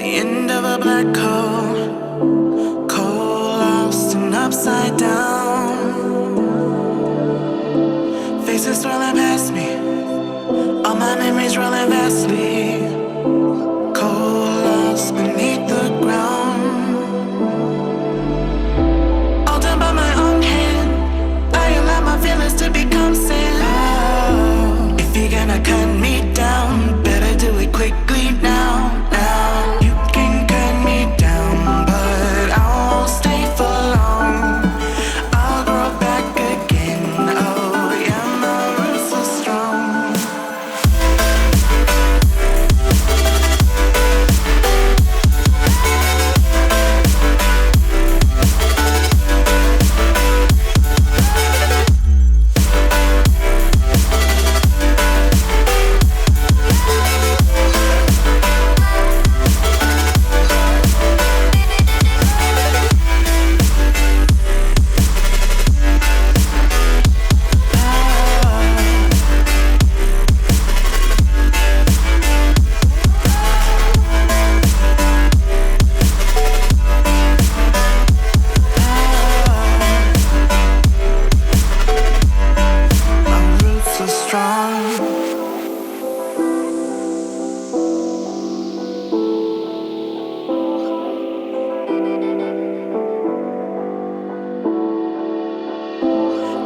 the end of a black hole, cold, lost and upside down. Faces swirling past me, all my memories rolling vastly, cold, lost beneath the ground. All done by my own hand, I allow my feelings to become sand. Oh, if you're gonna cut me down, better do it quickly now. You can cut me down, but I won't stay for long. I'll grow back again. Oh yeah, my roots are strong.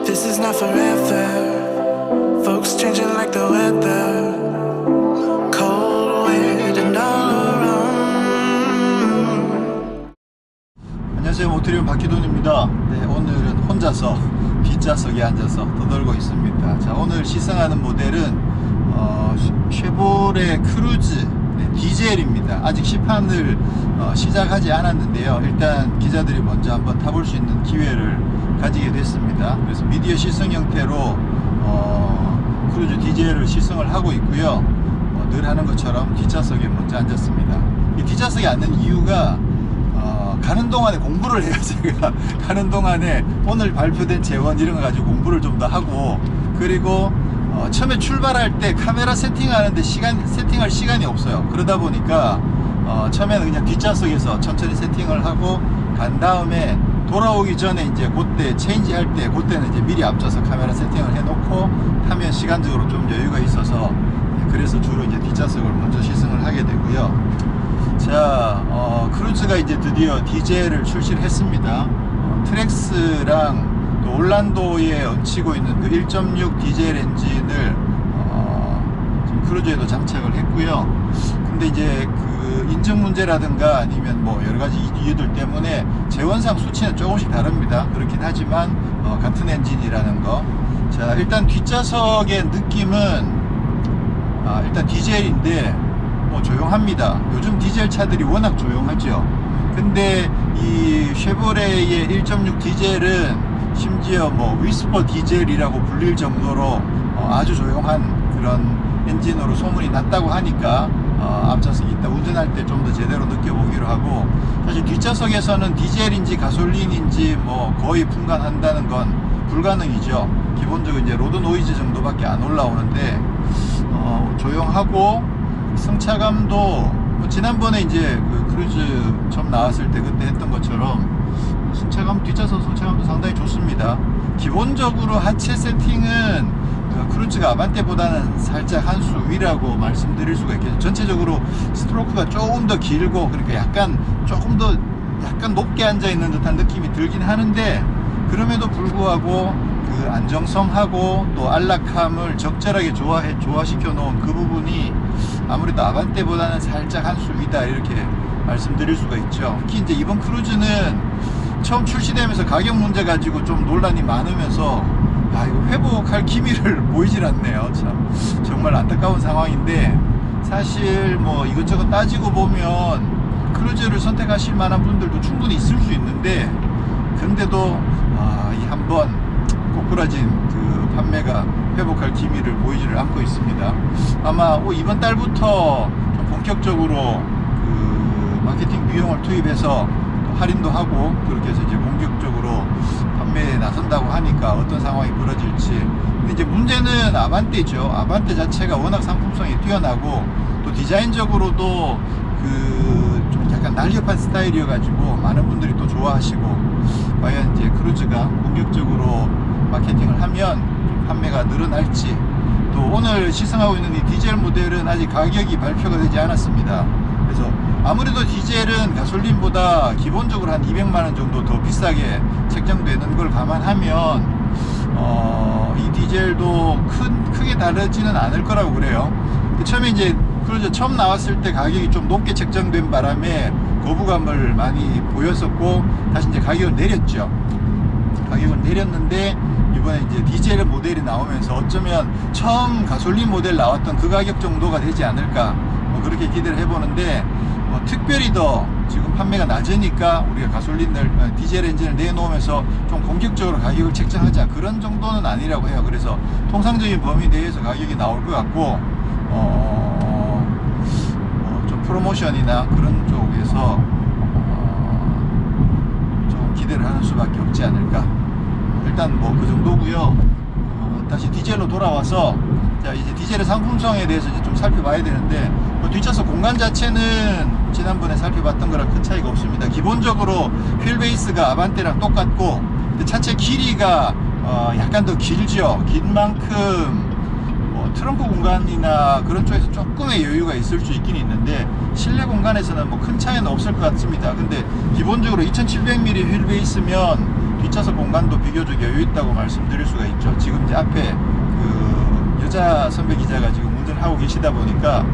This is not forever. Folks changing like the weather. Cold wind and all around. 안녕하세요, 모트리온 박기돈입니다. 네, 오늘은 혼자서 뒷좌석에 앉아서 떠들고 있습니다. 자, 오늘 시승하는 모델은 쉐보레 크루즈 디젤입니다. 아직 시판을 시작하지 않았는데요. 일단 기자들이 먼저 한번 타볼 수 있는 기회를 가지게 됐습니다. 그래서 미디어 시승 형태로 크루즈 디젤을 시승을 하고 있고요. 늘 하는 것처럼 뒷좌석에 먼저 앉았습니다. 이 뒷좌석에 앉는 이유가 가는 동안에 공부를 해요. 제가 가는 동안에 오늘 발표된 재원 이런 거 가지고 공부를 좀 더 하고, 그리고 처음에 출발할 때 카메라 세팅하는데 세팅할 시간이 없어요. 그러다 보니까 처음에는 그냥 뒷좌석에서 천천히 세팅을 하고 간 다음에 돌아오기 전에 이제 그때 체인지 할 때 그때는 이제 미리 앞서서 카메라 세팅을 해놓고 타면 시간적으로 좀 여유가 있어서, 그래서 주로 이제 뒷좌석을 먼저 시승을 하게 되고요. 자, 크루즈가 이제 드디어 디젤을 출시를 했습니다. 트랙스랑 또 올란도에 얹히고 있는 그 1.6 디젤 엔진을 지금 크루즈에도 장착을 했고요. 근데 이제 그 인증 문제라든가 아니면 뭐 여러 가지 이유들 때문에 재원상 수치는 조금씩 다릅니다. 그렇긴 하지만 같은 엔진이라는 거. 자, 일단 뒷좌석의 느낌은 일단 디젤인데 뭐 조용합니다. 요즘 디젤 차들이 워낙 조용하죠. 근데 이 쉐보레의 1.6 디젤은 심지어 뭐 위스퍼 디젤이라고 불릴 정도로 아주 조용한 그런 엔진으로 소문이 났다고 하니까 앞좌석에 있다 운전할 때 좀 더 제대로 느껴보기로 하고, 사실 뒷좌석에서는 디젤인지 가솔린인지 뭐 거의 분간한다는 건 불가능이죠. 기본적으로 이제 로드 노이즈 정도밖에 안 올라오는데 조용하고 승차감도 뭐 지난번에 이제 그 크루즈 처음 나왔을 때 그때 했던 것처럼 뒷좌석 승차감도 상당히 좋습니다. 기본적으로 하체 세팅은 크루즈가 아반떼보다는 살짝 한 수 위라고 말씀드릴 수가 있겠죠. 전체적으로 스트로크가 조금 더 길고, 그러니까 조금 더 높게 앉아 있는 듯한 느낌이 들긴 하는데, 그럼에도 불구하고 그 안정성하고 또 안락함을 적절하게 조화시켜 놓은 그 부분이 아무래도 아반떼보다는 살짝 한 수 위다, 이렇게 말씀드릴 수가 있죠. 특히 이제 이번 크루즈는 처음 출시되면서 가격 문제 가지고 좀 논란이 많으면서 이거 회복할 기미를 보이질 않네요. 참 정말 안타까운 상황인데, 사실 뭐 이것저것 따지고 보면 크루즈를 선택하실 만한 분들도 충분히 있을 수 있는데, 근데도 이 한번 꼬꾸라진 그 판매가 회복할 기미를 보이지를 않고 있습니다. 아마 이번 달부터 좀 본격적으로 그 마케팅 비용을 투입해서 할인도 하고 그렇게 해서 이제 본격적으로 판매에 나선다고 하니까 어떤 상황이 벌어질지. 근데 이제 문제는 아반떼죠. 아반떼 자체가 워낙 상품성이 뛰어나고 또 디자인적으로도 그 날렵한 스타일이어가지고 많은 분들이 또 좋아하시고, 과연 이제 크루즈가 본격적으로 마케팅을 하면 좀 판매가 늘어날지. 또 오늘 시승하고 있는 이 디젤 모델은 아직 가격이 발표가 되지 않았습니다. 그래서 아무래도 디젤은 가솔린보다 기본적으로 한 200만원 정도 더 비싸게 책정되는 걸 감안하면 이 디젤도 크게 다르지는 않을 거라고 그래요. 처음에 이제 크루즈 처음 나왔을 때 가격이 좀 높게 책정된 바람에 거부감을 많이 보였었고, 다시 이제 가격을 내렸죠. 가격을 내렸는데 이번에 이제 디젤 모델이 나오면서 어쩌면 처음 가솔린 모델 나왔던 그 가격 정도가 되지 않을까, 뭐 그렇게 기대를 해보는데, 뭐 특별히 더 지금 판매가 낮으니까 우리가 가솔린을 디젤 엔진을 내놓으면서 좀 공격적으로 가격을 책정하자, 그런 정도는 아니라고 해요. 그래서 통상적인 범위 내에서 가격이 나올 것 같고, 좀 프로모션이나 그런 쪽에서 좀 기대를 하는 수밖에 없지 않을까. 일단 뭐 그 정도고요. 다시 디젤로 돌아와서, 자 이제 디젤의 상품성에 대해서 이제 좀 살펴봐야 되는데, 뒷좌석 공간 자체는 지난번에 살펴봤던 거랑 큰 차이가 없습니다. 기본적으로 휠 베이스가 아반떼랑 똑같고, 차체 길이가 약간 더 길죠. 긴 만큼 트렁크 공간이나 그런 쪽에서 조금의 여유가 있을 수 있긴 있는데, 실내 공간에서는 뭐 큰 차이는 없을 것 같습니다. 근데 기본적으로 2700mm 휠 베이스면 뒷좌석 공간도 비교적 여유 있다고 말씀드릴 수가 있죠. 지금 이제 앞에 그 여자 선배 기자가 지금 운전을 하고 계시다 보니까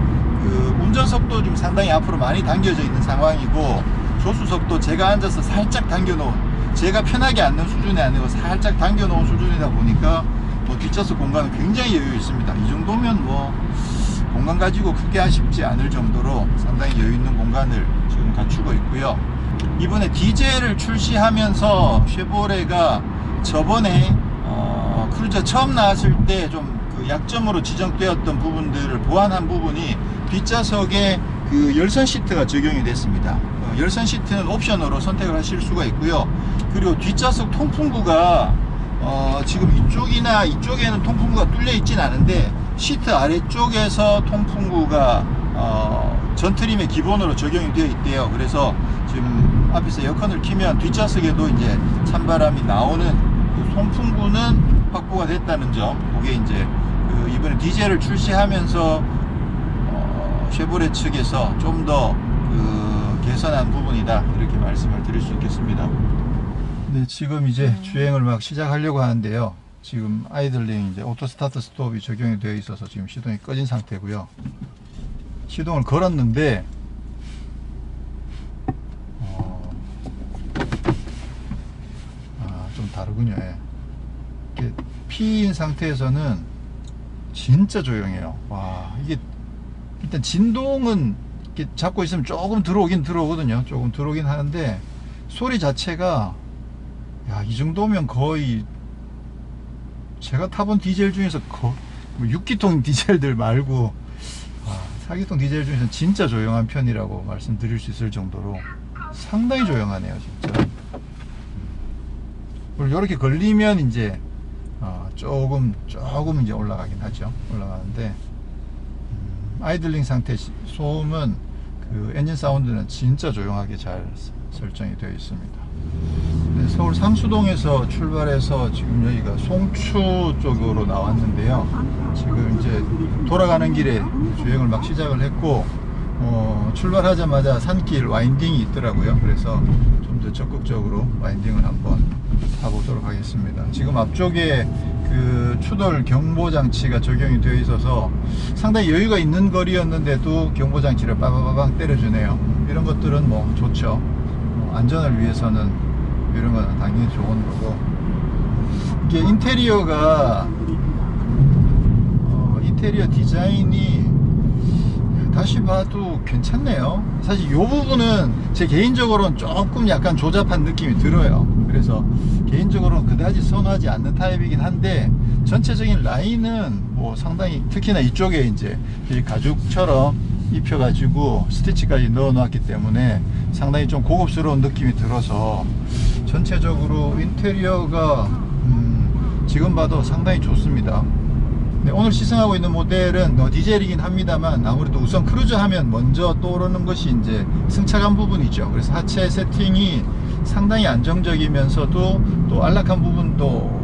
그 운전석도 좀 상당히 앞으로 많이 당겨져 있는 상황이고, 조수석도 제가 앉아서 살짝 당겨놓은, 제가 편하게 앉는 수준이 아니고 살짝 당겨놓은 수준이다 보니까 뭐 뒷좌석 공간은 굉장히 여유 있습니다. 이 정도면 뭐 공간 가지고 크게 아쉽지 않을 정도로 상당히 여유 있는 공간을 지금 갖추고 있고요. 이번에 디젤을 출시하면서 쉐보레가 저번에 크루저 처음 나왔을 때 좀 그 약점으로 지적되었던 부분들을 보완한 부분이 뒷좌석에 그 열선 시트가 적용이 됐습니다. 열선 시트는 옵션으로 선택을 하실 수가 있고요. 그리고 뒷좌석 통풍구가 지금 이쪽이나 이쪽에는 통풍구가 뚫려 있진 않은데, 시트 아래쪽에서 통풍구가 전트림의 기본으로 적용이 되어 있대요. 그래서 지금 앞에서 에어컨을 키면 뒷좌석에도 이제 찬바람이 나오는 그 통풍구는 확보가 됐다는 점, 그게 이제 그 이번에 디젤을 출시하면서 쉐보레 측에서 좀 더 그 개선한 부분이다, 이렇게 말씀을 드릴 수 있겠습니다. 네, 지금 이제 주행을 막 시작하려고 하는데요. 지금 아이들링 이제 오토 스타트 스톱이 적용이 되어 있어서 지금 시동이 꺼진 상태고요. 시동을 걸었는데 좀 다르군요. 예. 이렇게 P인 상태에서는 진짜 조용해요. 와, 이게 일단 진동은 이렇게 잡고 있으면 조금 들어오긴 들어오거든요. 조금 들어오긴 하는데, 소리 자체가, 야, 이 정도면 거의 제가 타본 디젤 중에서 6기통 디젤들 말고 4기통 디젤 중에서 진짜 조용한 편이라고 말씀드릴 수 있을 정도로 상당히 조용하네요, 진짜. 그리고 이렇게 걸리면 이제 조금 이제 올라가긴 하죠. 올라가는데, 아이들링 상태 소음은 그 엔진 사운드는 진짜 조용하게 잘 설정이 되어 있습니다. 네, 서울 상수동에서 출발해서 지금 여기가 송추 쪽으로 나왔는데요. 지금 이제 돌아가는 길에 주행을 막 시작을 했고, 출발하자마자 산길 와인딩이 있더라고요. 그래서 좀 더 적극적으로 와인딩을 한번 타보도록 하겠습니다. 지금 앞쪽에 그 추돌 경보 장치가 적용이 되어 있어서 상당히 여유가 있는 거리였는데도 경보 장치를 빠바바방 때려주네요. 이런 것들은 뭐 좋죠. 안전을 위해서는 이런 거는 당연히 좋은 거고, 이게 인테리어가 인테리어 디자인이 다시 봐도 괜찮네요. 사실 이 부분은 제 개인적으로는 조금 약간 조잡한 느낌이 들어요. 그래서 개인적으로는 그다지 선호하지 않는 타입이긴 한데, 전체적인 라인은 뭐 상당히, 특히나 이쪽에 이제 가죽처럼 입혀가지고 스티치까지 넣어 놨기 때문에 상당히 좀 고급스러운 느낌이 들어서 전체적으로 인테리어가 지금 봐도 상당히 좋습니다. 네, 오늘 시승하고 있는 모델은 디젤이긴 합니다만 아무래도 우선 크루즈 하면 먼저 떠오르는 것이 이제 승차감 부분이죠. 그래서 하체 세팅이 상당히 안정적이면서도 또 안락한 부분도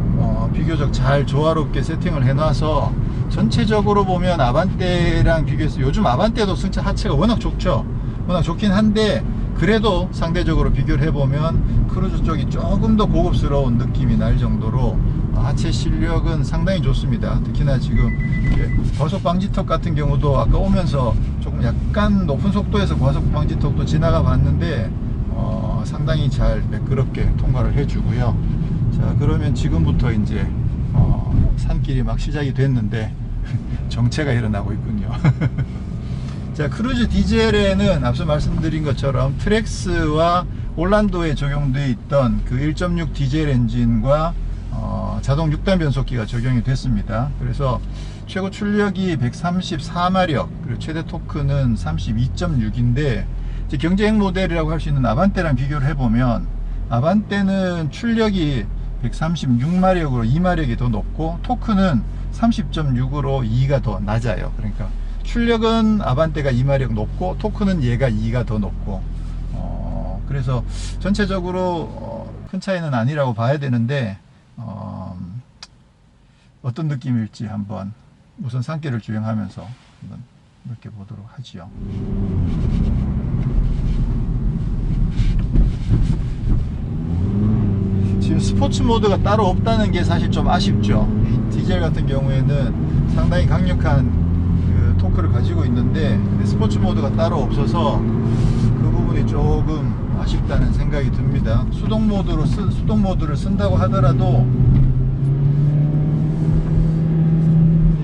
비교적 잘 조화롭게 세팅을 해놔서 전체적으로 보면 아반떼랑 비교해서 요즘 아반떼도 승차 하체가 워낙 좋죠. 워낙 좋긴 한데 그래도 상대적으로 비교를 해보면 크루즈 쪽이 조금 더 고급스러운 느낌이 날 정도로 하체 실력은 상당히 좋습니다. 특히나 지금 과속 방지턱 같은 경우도 아까 오면서 조금 약간 높은 속도에서 과속 방지턱도 지나가 봤는데 상당히 잘 매끄럽게 통과를 해주고요. 자, 그러면 지금부터 이제 산길이 막 시작이 됐는데 정체가 일어나고 있군요. 자, 크루즈 디젤에는 앞서 말씀드린 것처럼 트렉스와 올란도에 적용되어 있던 그 1.6 디젤 엔진과 자동 6단 변속기가 적용이 됐습니다. 그래서 최고 출력이 134마력, 그리고 최대 토크는 32.6인데 경쟁 모델이라고 할 수 있는 아반떼랑 비교를 해보면 아반떼는 출력이 136마력으로 2마력이 더 높고 토크는 30.6으로 2가 더 낮아요. 그러니까 출력은 아반떼가 2마력 높고 토크는 얘가 2가 더 높고 그래서 전체적으로 큰 차이는 아니라고 봐야 되는데 어떤 느낌일지 한번 우선 산길을 주행하면서 한번 느껴보도록 하지요. 지금 스포츠 모드가 따로 없다는 게 사실 좀 아쉽죠. 디젤 같은 경우에는 상당히 강력한 그 토크를 가지고 있는데 스포츠 모드가 따로 없어서 그 부분이 조금 아쉽다는 생각이 듭니다. 수동 모드를 쓴다고 하더라도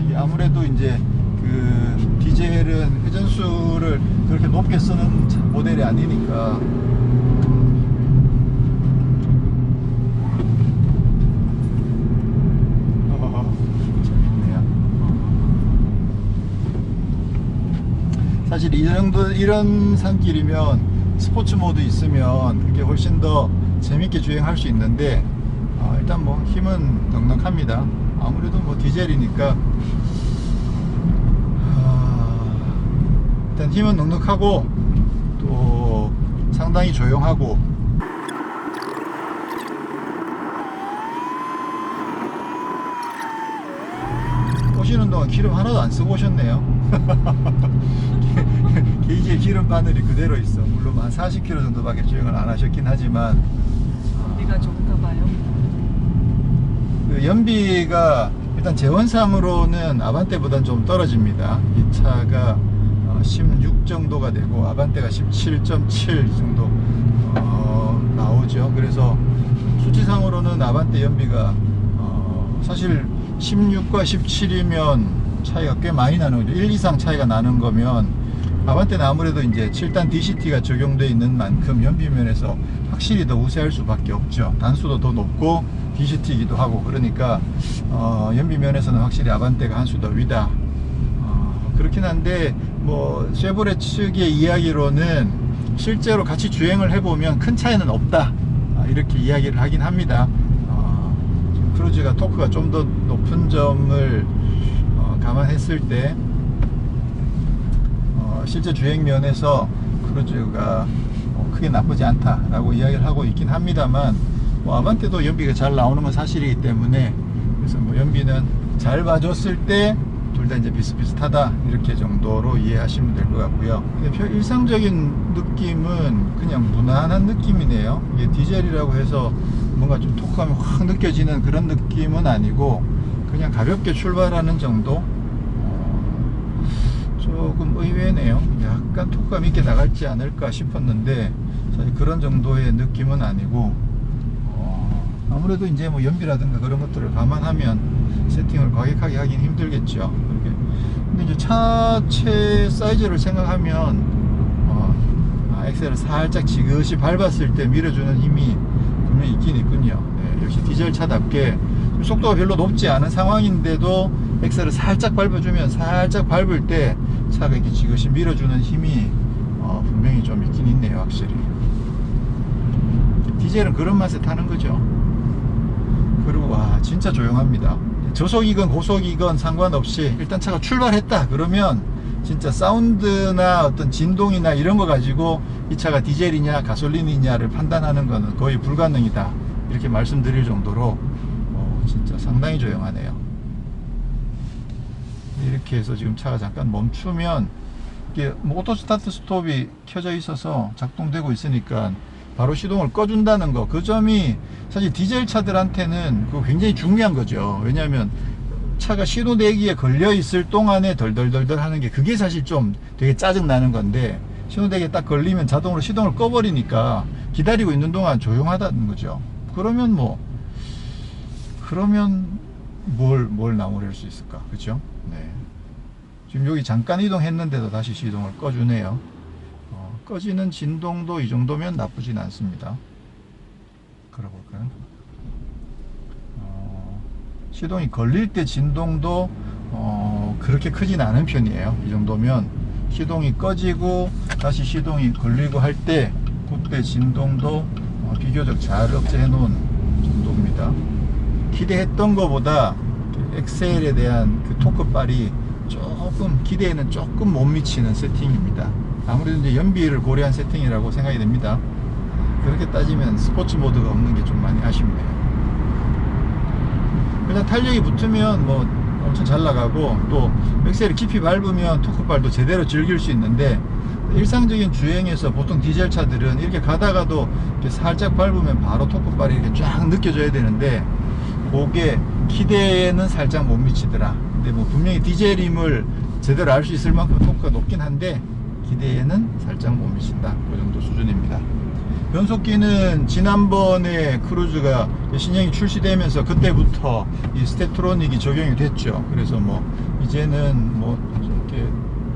이게 아무래도 이제 그 디젤은 회전수를 그렇게 높게 쓰는 모델이 아니니까 사실 이런 산길이면 스포츠 모드 있으면 그게 훨씬 더 재밌게 주행할 수 있는데 일단 뭐 힘은 넉넉합니다. 아무래도 뭐 디젤이니까 일단 힘은 넉넉하고 또 상당히 조용하고 오시는 동안 기름 하나도 안 쓰고 오셨네요. 게이지에 기름 바늘이 그대로 있어. 물론 한 40km 정도밖에 주행을 안 하셨긴 하지만 연비가 좋은가 봐요. 그 연비가 일단 제원상으로는 아반떼보다는 좀 떨어집니다. 이 차가 16 정도가 되고 아반떼가 17.7 정도 나오죠. 그래서 수치상으로는 아반떼 연비가 사실 16과 17이면 차이가 꽤 많이 나는 거죠. 1 이상 차이가 나는 거면 아반떼는 아무래도 이제 7단 DCT가 적용되어 있는 만큼 연비 면에서 확실히 더 우세할 수밖에 없죠. 단수도 더 높고 DCT이기도 하고 그러니까 연비 면에서는 확실히 아반떼가 한 수 더 위다. 그렇긴 한데 뭐 쉐보레 측의 이야기로는 실제로 같이 주행을 해보면 큰 차이는 없다 이렇게 이야기를 하긴 합니다. 크루즈가 토크가 좀 더 높은 점을 감안했을 때 실제 주행 면에서 크루즈가 크게 나쁘지 않다라고 이야기를 하고 있긴 합니다만 뭐 아반떼도 연비가 잘 나오는 건 사실이기 때문에 그래서 뭐 연비는 잘 봐줬을 때 둘 다 이제 비슷비슷하다 이렇게 정도로 이해하시면 될 것 같고요. 근데 일상적인 느낌은 그냥 무난한 느낌이네요. 이게 디젤이라고 해서 뭔가 좀 토크감이 확 느껴지는 그런 느낌은 아니고 그냥 가볍게 출발하는 정도. 조금 의외네요. 약간 토크감 있게 나갈지 않을까 싶었는데 사실 그런 정도의 느낌은 아니고 아무래도 이제 뭐 연비라든가 그런 것들을 감안하면 세팅을 과격하게 하긴 힘들겠죠. 근데 이제 차체 사이즈를 생각하면 엑셀을 살짝 지그시 밟았을 때 밀어주는 힘이 분명히 있긴 있군요. 네, 역시 디젤 차답게 속도가 별로 높지 않은 상황인데도 엑셀을 살짝 밟아주면 살짝 밟을 때 차가 이렇게 지그시 밀어주는 힘이 분명히 좀 있긴 있네요. 확실히 디젤은 그런 맛에 타는 거죠. 그리고 와 진짜 조용합니다. 저속이건 고속이건 상관없이 일단 차가 출발했다 그러면 진짜 사운드나 어떤 진동이나 이런 거 가지고 이 차가 디젤이냐 가솔린이냐를 판단하는 거는 거의 불가능이다 이렇게 말씀드릴 정도로 진짜 상당히 조용하네요. 이렇게 해서 지금 차가 잠깐 멈추면 이게 뭐 오토 스타트 스톱이 켜져 있어서 작동되고 있으니까 바로 시동을 꺼준다는 거, 그 점이 사실 디젤 차들한테는 그거 굉장히 중요한 거죠. 왜냐하면 차가 신호대기에 걸려 있을 동안에 덜덜덜덜 하는 게 그게 사실 좀 되게 짜증 나는 건데, 신호대기에 딱 걸리면 자동으로 시동을 꺼버리니까 기다리고 있는 동안 조용하다는 거죠. 그러면 뭘 나무랄 수 있을까, 그죠? 네. 지금 여기 잠깐 이동했는데도 다시 시동을 꺼주네요. 꺼지는 진동도 이 정도면 나쁘진 않습니다. 걸어볼까요? 시동이 걸릴 때 진동도 그렇게 크진 않은 편이에요. 이 정도면 시동이 꺼지고 다시 시동이 걸리고 할 때 그때 진동도 비교적 잘 억제해 놓은 정도입니다. 기대했던 것보다 엑셀에 대한 그 토크발이 기대에는 조금 못 미치는 세팅입니다. 아무래도 이제 연비를 고려한 세팅이라고 생각이 됩니다. 그렇게 따지면 스포츠 모드가 없는 게 좀 많이 아쉽네요. 그냥 탄력이 붙으면 뭐 엄청 잘 나가고, 또 엑셀을 깊이 밟으면 토크발도 제대로 즐길 수 있는데, 일상적인 주행에서 보통 디젤 차들은 이렇게 가다가도 이렇게 살짝 밟으면 바로 토크발이 이렇게 쫙 느껴져야 되는데, 그게 기대에는 살짝 못 미치더라. 근데 뭐 분명히 디젤임을 제대로 알 수 있을 만큼 토크가 높긴 한데 기대에는 살짝 못 미친다, 그 정도 수준입니다. 변속기는 지난번에 크루즈가 신형이 출시되면서 그때부터 이 스텝트로닉이 적용이 됐죠. 그래서 뭐 이제는 뭐 이렇게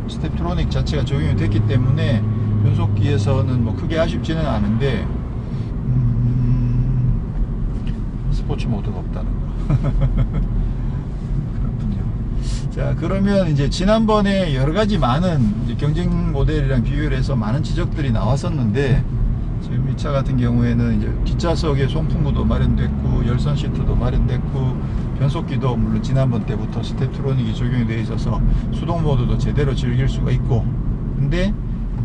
스텝트로닉 자체가 적용이 됐기 때문에 변속기에서는 뭐 크게 아쉽지는 않은데 스포츠 모드가 없다는 거. 그렇군요. 자, 그러면 이제 지난번에 여러가지 많은 이제 경쟁 모델이랑 비교를 해서 많은 지적들이 나왔었는데, 지금 이 차 같은 경우에는 이제 뒷좌석에 송풍구도 마련됐고 열선 시트도 마련됐고 변속기도 물론 지난번 때부터 스텝트로닉이 적용이 되어 있어서 수동 모드도 제대로 즐길 수가 있고, 근데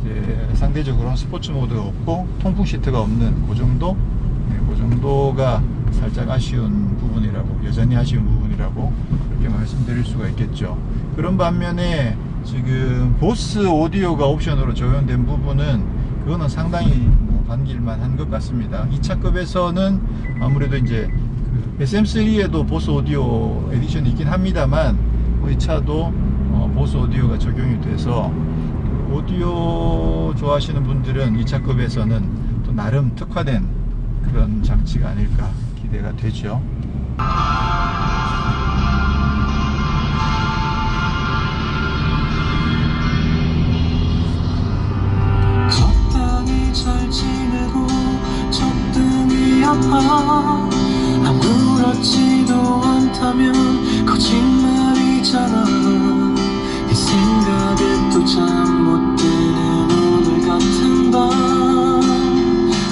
이제 상대적으로 스포츠 모드가 없고 통풍 시트가 없는 그 정도, 그 정도가 살짝 아쉬운 부분이라고, 여전히 아쉬운 부분이라고 그렇게 말씀드릴 수가 있겠죠. 그런 반면에 지금 보스 오디오가 옵션으로 적용된 부분은 그거는 상당히 반길만 한 것 같습니다. 2차급에서는 아무래도 이제 그 SM3에도 보스 오디오 에디션이 있긴 합니다만, 이 차도 보스 오디오가 적용이 돼서 오디오 좋아하시는 분들은 2차급에서는 또 나름 특화된 그런 장치가 아닐까 기대가 되죠. 적당히 잘 지내고 적당히 아파 아무렇지도 않다면 거짓말이잖아. 네 생각에 또 잠 못 드는 오늘 같은 밤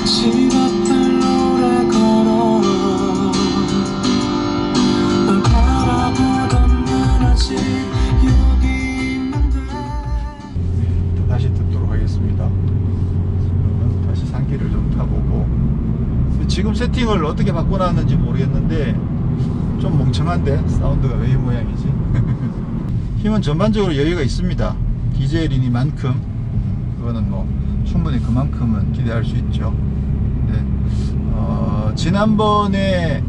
집 앞을 오래 걸어 널 바라보던 난 아직 여기 있는데. 다시 듣도록 하겠습니다. 지금은 다시 상기를 좀 타보고, 지금 세팅을 어떻게 바꿔놨는지 모르겠는데 좀 멍청한데 사운드가 왜 이 모양이지? 힘은 전반적으로 여유가 있습니다. 디젤이니만큼 그거는 뭐 충분히 그만큼은 기대할 수 있죠. 네. 지난번에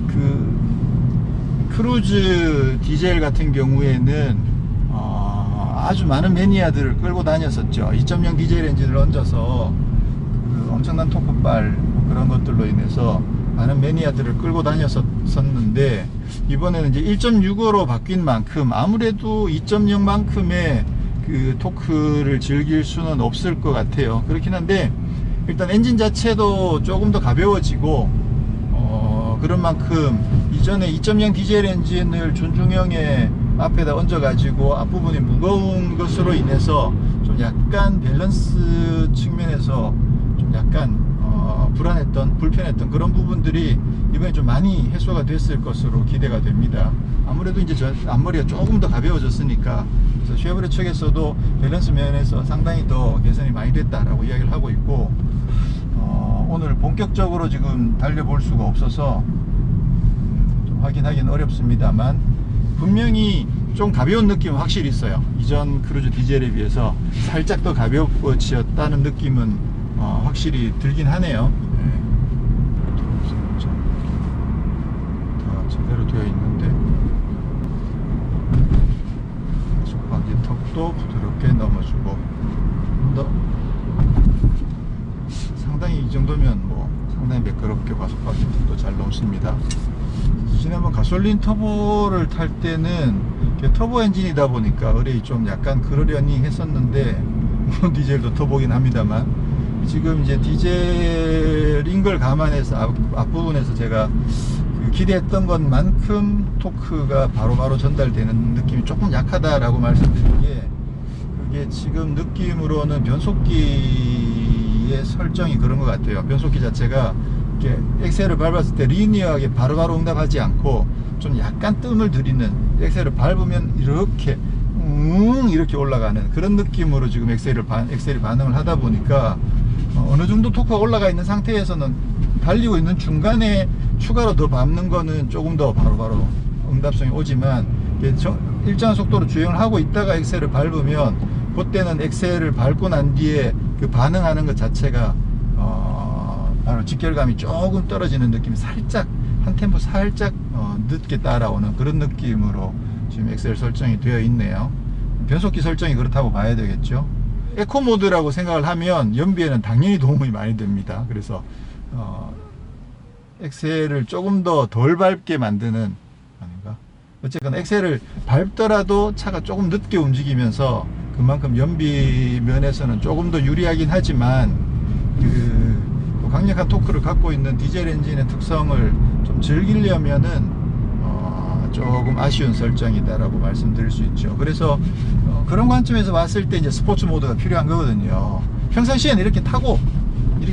그 크루즈 디젤 같은 경우에는 아주 많은 매니아들을 끌고 다녔었죠. 2.0 디젤 엔진을 얹어서 그 엄청난 토크발 그런 것들로 인해서 많은 매니아들을 끌고 다녔었는데, 이번에는 이제 1.65로 바뀐 만큼 아무래도 2.0만큼의 그 토크를 즐길 수는 없을 것 같아요. 그렇긴 한데 일단 엔진 자체도 조금 더 가벼워지고, 그런 만큼 이전에 2.0 디젤 엔진을 준중형의 앞에다 얹어 가지고 앞부분이 무거운 것으로 인해서 좀 약간 밸런스 측면에서 좀 약간 불안했던 어려웠던 불편했던 그런 부분들이 이번에 좀 많이 해소가 됐을 것으로 기대가 됩니다. 아무래도 이제 저 앞머리가 조금 더 가벼워졌으니까 그래서 쉐보레 측에서도 밸런스 면에서 상당히 더 개선이 많이 됐다라고 이야기를 하고 있고 오늘 본격적으로 지금 달려볼 수가 없어서 좀 확인하기는 어렵습니다만 분명히 좀 가벼운 느낌은 확실히 있어요. 이전 크루즈 디젤에 비해서 살짝 더 가벼워졌다는 느낌은 확실히 들긴 하네요. 다 제대로 되어 있는데 속바퀴 턱도 부드럽게 넘어주고 더 상당히 이 정도면 뭐 상당히 매끄럽게 가속바퀴 턱도 잘 넘습니다. 지난번 가솔린 터보를 탈 때는 터보 엔진이다 보니까 의뢰이 좀 약간 그러려니 했었는데 물론 디젤도 터보긴 합니다만 지금 이제 디젤인 걸 감안해서 앞부분에서 제가 기대했던 것만큼 토크가 바로바로 전달되는 느낌이 조금 약하다라고 말씀드린 게 그게 지금 느낌으로는 변속기의 설정이 그런 것 같아요. 변속기 자체가 이렇게 엑셀을 밟았을 때 리니어하게 바로바로 응답하지 않고 좀 약간 뜸을 들이는 엑셀을 밟으면 이렇게 이렇게 올라가는 그런 느낌으로 지금 엑셀이 반응을 하다 보니까 어느 정도 토크가 올라가 있는 상태에서는 달리고 있는 중간에 추가로 더 밟는 거는 조금 더 바로바로 응답성이 오지만 일정한 속도로 주행을 하고 있다가 엑셀을 밟으면 그때는 엑셀을 밟고 난 뒤에 그 반응하는 것 자체가 바로 직결감이 조금 떨어지는 느낌이 살짝 한 템포 살짝 늦게 따라오는 그런 느낌으로 지금 엑셀 설정이 되어 있네요. 변속기 설정이 그렇다고 봐야 되겠죠. 에코 모드라고 생각을 하면 연비에는 당연히 도움이 많이 됩니다. 그래서 엑셀을 조금 더 덜 밟게 만드는 아닌가? 어쨌든 엑셀을 밟더라도 차가 조금 늦게 움직이면서 그만큼 연비 면에서는 조금 더 유리하긴 하지만 강력한 토크를 갖고 있는 디젤 엔진의 특성을 좀 즐기려면은 조금 아쉬운 설정이다라고 말씀드릴 수 있죠. 그래서 그런 관점에서 봤을 때 이제 스포츠 모드가 필요한 거거든요. 평상시에는 이렇게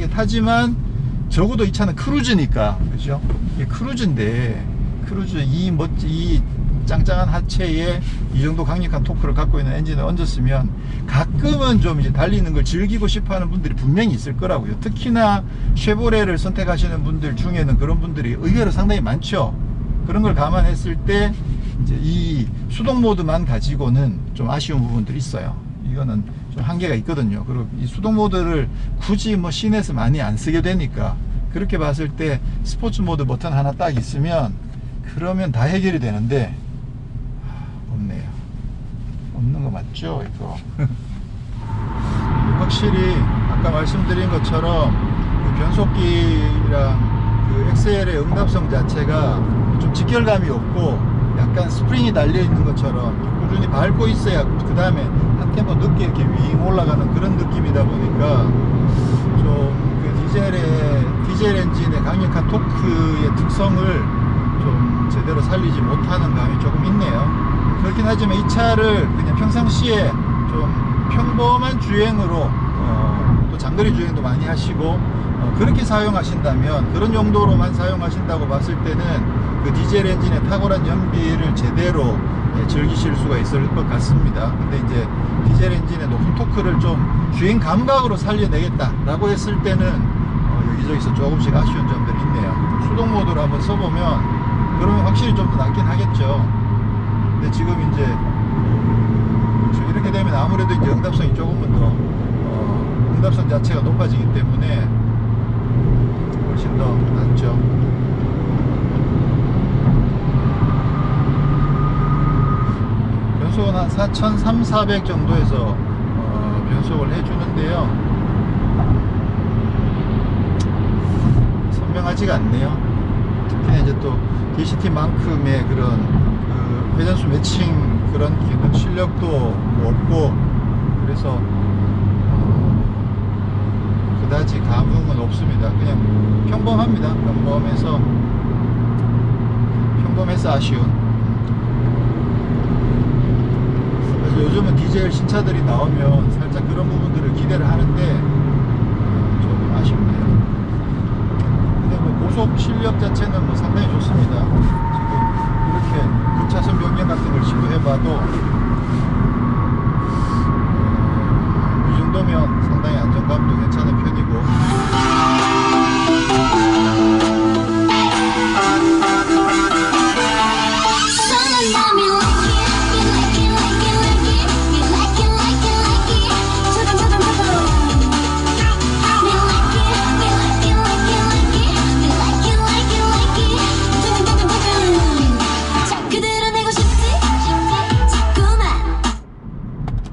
타지만 적어도 이 차는 크루즈니까, 그죠? 이게 크루즈인데 크루즈 이 짱짱한 하체에 이 정도 강력한 토크를 갖고 있는 엔진을 얹었으면 가끔은 좀 이제 달리는 걸 즐기고 싶어 하는 분들이 분명히 있을 거라고요. 특히나 쉐보레를 선택하시는 분들 중에는 그런 분들이 의외로 상당히 많죠. 그런 걸 감안했을 때 이제 이 수동 모드만 가지고는 좀 아쉬운 부분들이 있어요. 이거는 좀 한계가 있거든요. 그리고 이 수동 모드를 굳이 뭐 시내에서 많이 안 쓰게 되니까 그렇게 봤을 때 스포츠 모드 버튼 하나 딱 있으면 그러면 다 해결이 되는데 없네요. 없는 거 맞죠 이거? 확실히 아까 말씀드린 것처럼 그 변속기랑 그 엑셀의 응답성 자체가 좀 직결감이 없고 약간 스프링이 달려 있는 것처럼 꾸준히 밟고 있어야 그 다음에 한 템포 늦게 이렇게 윙 올라가는 그런 느낌이다 보니까 좀 그 디젤 엔진의 강력한 토크의 특성을 좀 제대로 살리지 못하는 감이 조금 있네요. 그렇긴 하지만 이 차를 그냥 평상시에 좀 평범한 주행으로 또 장거리 주행도 많이 하시고 그렇게 사용하신다면 그런 용도로만 사용하신다고 봤을 때는 그 디젤 엔진의 탁월한 연비를 제대로 즐기실 수가 있을 것 같습니다. 근데 이제 디젤 엔진의 높은 토크를 좀 주행 감각으로 살려내겠다 라고 했을 때는 여기저기서 조금씩 아쉬운 점들이 있네요. 수동 모드로 한번 써보면 그러면 확실히 좀 더 낫긴 하겠죠. 근데 지금 이제 이렇게 되면 아무래도 이제 응답성이 조금은 더 응답성 자체가 높아지기 때문에 훨씬 더 낫죠. 변속은 한 4,300 정도에서 변속을 해주는데요. 선명하지가 않네요. 특히 이제 또 DCT만큼의 그런 그 회전수 매칭 그런 기능 실력도 없고 그래서 그다지 감흥은 없습니다. 그냥 평범합니다. 평범해서 아쉬운. 그래서 요즘은 디젤 신차들이 나오면 살짝 그런 부분들을 기대를 하는데 조금 아쉽네요. 출력 자체는 뭐 상당히 좋습니다. 지금 이렇게 급차선 변경 같은 걸 시도해봐도 이 정도면 상당히 안정감도 괜찮은 편이고.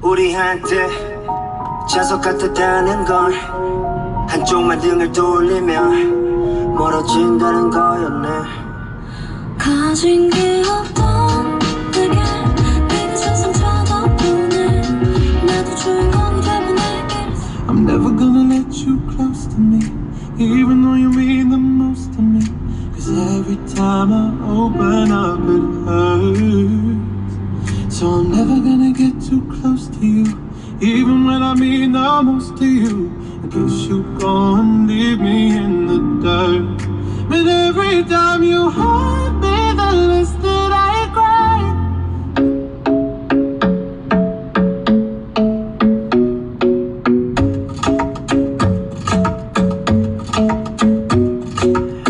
우리한테 자석 같았다는 걸 한쪽만 등을 돌리면 멀어진다는 거였네. 가진 게 없던 내게 네가 세상 쳐다보네. 나도 주인공이 돼보내. I'm never gonna let you close to me, even though you mean the most to me. Cause every time I open up it hurts. So I'm never gonna get too close to you, even when I mean the most to you. In case you go and leave me in the dirt. But every time you hurt me, the less that I cry.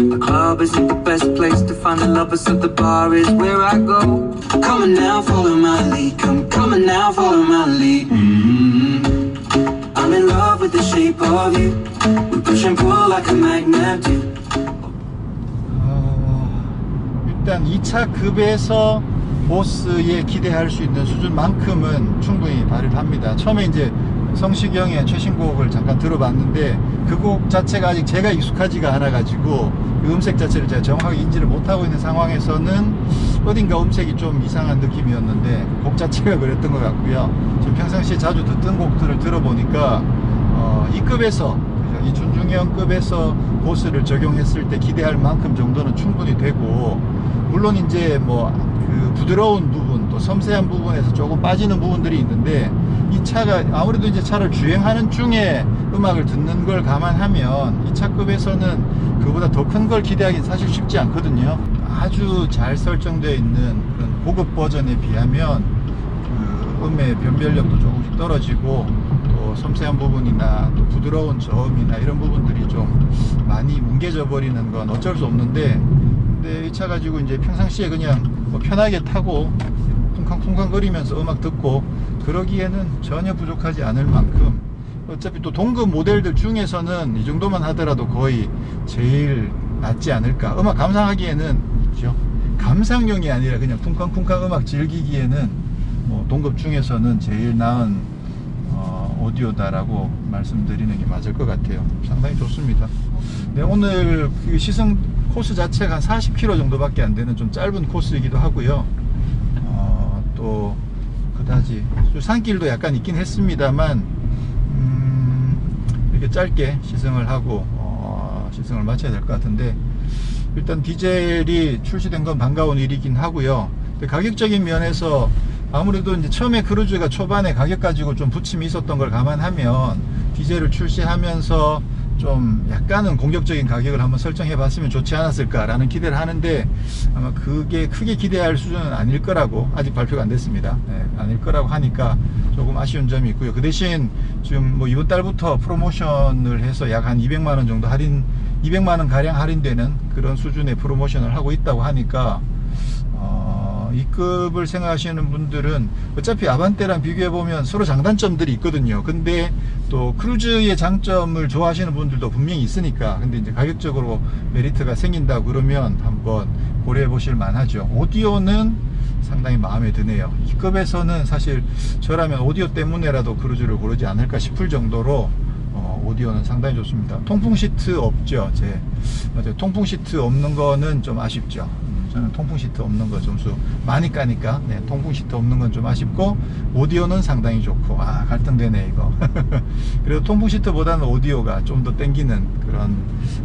The club isn't the best place to find the lovers, so the bar is where I go. Come on now, follow my lead. Come on now, follow my lead. I'm in love with the shape of you. We push and pull like a magnet do. 일단 2차 급에서 보스에 기대할 수 있는 수준만큼은 충분히 발휘합니다. 처음에 이제 성시경의 최신곡을 잠깐 들어봤는데 그 곡 자체가 아직 제가 익숙하지가 않아 가지고 그 음색 자체를 제가 정확하게 인지를 못하고 있는 상황에서는 어딘가 음색이 좀 이상한 느낌이었는데 곡 자체가 그랬던 것 같고요. 지금 평상시에 자주 듣던 곡들을 들어보니까 이 급에서, 이 준중형급에서 보스를 적용했을 때 기대할 만큼 정도는 충분히 되고, 물론 이제 뭐 그 부드러운 부분 또 섬세한 부분에서 조금 빠지는 부분들이 있는데, 이 차가 아무래도 이제 차를 주행하는 중에 음악을 듣는 걸 감안하면 이 차급에서는 그보다 더 큰 걸 기대하기는 사실 쉽지 않거든요. 아주 잘 설정되어 있는 그런 고급 버전에 비하면 그 음의 변별력도 조금씩 떨어지고, 또 섬세한 부분이나 또 부드러운 저음이나 이런 부분들이 좀 많이 뭉개져 버리는 건 어쩔 수 없는데, 근데 이 차 가지고 이제 평상시에 그냥 뭐 편하게 타고 쿵쾅쿵쾅 거리면서 음악 듣고 그러기에는 전혀 부족하지 않을 만큼, 어차피 또 동급 모델들 중에서는 이 정도만 하더라도 거의 제일 낫지 않을까. 음악 감상하기에는, 그죠? 감상용이 아니라 그냥 쿵쾅쿵쾅 음악 즐기기에는 뭐 동급 중에서는 제일 나은 오디오다라고 말씀드리는 게 맞을 것 같아요. 상당히 좋습니다. 네, 오늘 그 시승 코스 자체가 한 40km 정도밖에 안 되는 좀 짧은 코스이기도 하고요. 또 그다지 산길도 약간 있긴 했습니다만 이렇게 짧게 시승을 하고 시승을 마쳐야 될 것 같은데, 일단 디젤이 출시된 건 반가운 일이긴 하고요. 근데 가격적인 면에서 아무래도 이제 처음에 크루즈가 초반에 가격 가지고 좀 부침이 있었던 걸 감안하면 디젤을 출시하면서 좀 약간은 공격적인 가격을 한번 설정해 봤으면 좋지 않았을까라는 기대를 하는데, 아마 그게 크게 기대할 수준은 아닐 거라고, 아직 발표가 안 됐습니다. 네, 아닐 거라고 하니까 조금 아쉬운 점이 있고요. 그 대신 지금 뭐 이번 달부터 프로모션을 해서 약 한 200만원 정도 200만원 가량 할인되는 그런 수준의 프로모션을 하고 있다고 하니까, 이 급을 생각하시는 분들은 어차피 아반떼랑 비교해보면 서로 장단점들이 있거든요. 근데 또 크루즈의 장점을 좋아하시는 분들도 분명히 있으니까, 근데 이제 가격적으로 메리트가 생긴다 그러면 한번 고려해 보실 만하죠. 오디오는 상당히 마음에 드네요. 이 급에서는 사실 저라면 오디오 때문에라도 크루즈를 고르지 않을까 싶을 정도로 오디오는 상당히 좋습니다. 통풍 시트 없죠. 맞아요. 통풍 시트 없는 거는 좀 아쉽죠. 저는 통풍 시트 없는 거 점수 많이 까니까, 네, 통풍 시트 없는 건 좀 아쉽고, 오디오는 상당히 좋고, 갈등되네 이거. 그래도 통풍 시트보다는 오디오가 좀 더 땡기는 그런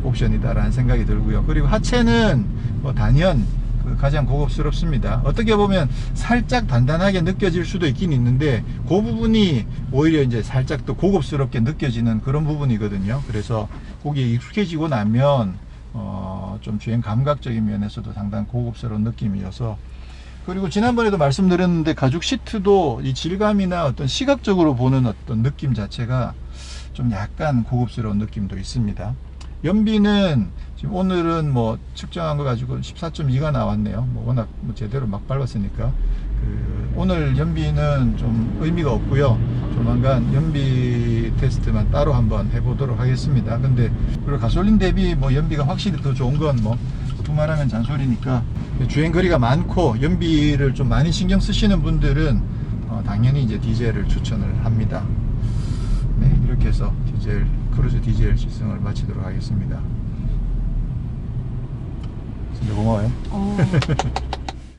옵션이다라는 생각이 들고요. 그리고 하체는 뭐 단연 가장 고급스럽습니다. 어떻게 보면 살짝 단단하게 느껴질 수도 있긴 있는데, 그 부분이 오히려 이제 살짝 더 고급스럽게 느껴지는 그런 부분이거든요. 그래서 거기에 익숙해지고 나면 좀 주행 감각적인 면에서도 상당히 고급스러운 느낌이어서, 그리고 지난번에도 말씀드렸는데 가죽 시트도 이 질감이나 어떤 시각적으로 보는 어떤 느낌 자체가 좀 약간 고급스러운 느낌도 있습니다. 연비는 지금 오늘은 뭐 측정한 거 가지고 14.2가 나왔네요. 뭐 워낙 뭐 제대로 막 밟았으니까. 오늘 연비는 좀 의미가 없고요. 조만간 연비 테스트만 따로 한번 해보도록 하겠습니다. 근데 그리고 가솔린 대비 뭐 연비가 확실히 더 좋은 건 뭐 두말하면 잔소리니까, 주행 거리가 많고 연비를 좀 많이 신경 쓰시는 분들은 당연히 이제 디젤을 추천을 합니다. 네, 이렇게 해서 크루즈 디젤 시승을 마치도록 하겠습니다. 진짜 고마워요.